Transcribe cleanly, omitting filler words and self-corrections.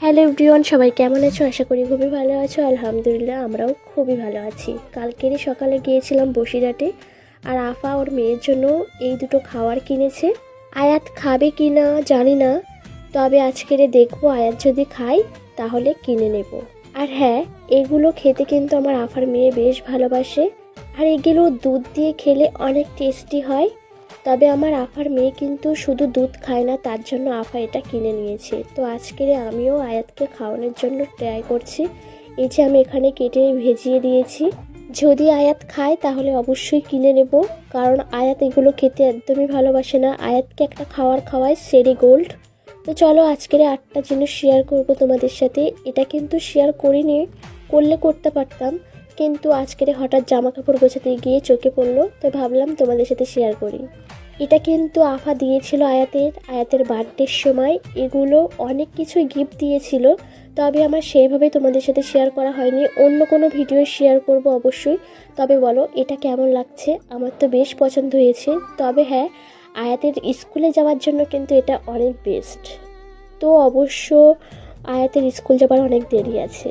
Hello everyone, সবাই কেমন আছো? আশা করি খুবই ভালো আছো। আলহামদুলিল্লাহ, আমরাও খুবই ভালো আছি। কালকেরই সকালে গিয়েছিলাম বসিরহাটে, আর আফা ওর মেয়ের জন্য এই দুটো খাবার কিনেছে। আয়াত খাবে কি না জানি না, তবে আজকেরে দেখবো, আয়াত যদি খাই তাহলে কিনে নেব। আর হ্যাঁ, এগুলো খেতে কিন্তু আমার আফার মেয়ে বেশ ভালোবাসে, আর এগুলো দুধ দিয়ে খেলে অনেক টেস্টি হয়। তবে আমার আফার মেয়ে কিন্তু শুধু দুধ খায় না, তার জন্য আফা এটা কিনে নিয়েছে। তো আজকের আমিও আয়াতকে খাওয়ানোর জন্য ট্রাই করছি। এই যে আমি এখানে কেটে ভেজিয়ে দিয়েছি, যদি আয়াত খায় তাহলে অবশ্যই কিনে নেব, কারণ আয়াত এগুলো খেতে একদমই ভালোবাসে না। আয়াতকে একটা খাবার খাওয়ায় সেরি গোল্ড। তো চলো আজকের 8টা জিনিস শেয়ার করব তোমাদের সাথে। এটা কিন্তু শেয়ার করিনি, করলে করতে পারতাম, কিন্তু আজকের হঠাৎ জামা কাপড় গোছাতে গিয়ে চোখে পড়লো, তো ভাবলাম তোমাদের সাথে শেয়ার করি। এটা কিন্তু আফা দিয়েছিল আয়াতের বার্থডের সময়। এগুলো অনেক কিছুই গিফট দিয়েছিল, তবে আমার সেইভাবে তোমাদের সাথে শেয়ার করা হয়নি। অন্য কোনো ভিডিও শেয়ার করব অবশ্যই। তবে বলো এটা কেমন লাগছে? আমার তো বেশ পছন্দ হয়েছে। তবে হ্যাঁ, আয়াতের স্কুলে যাওয়ার জন্য কিন্তু এটা অনেক বেস্ট। তো অবশ্য আয়াতের স্কুল যাবার অনেক দেরি আছে।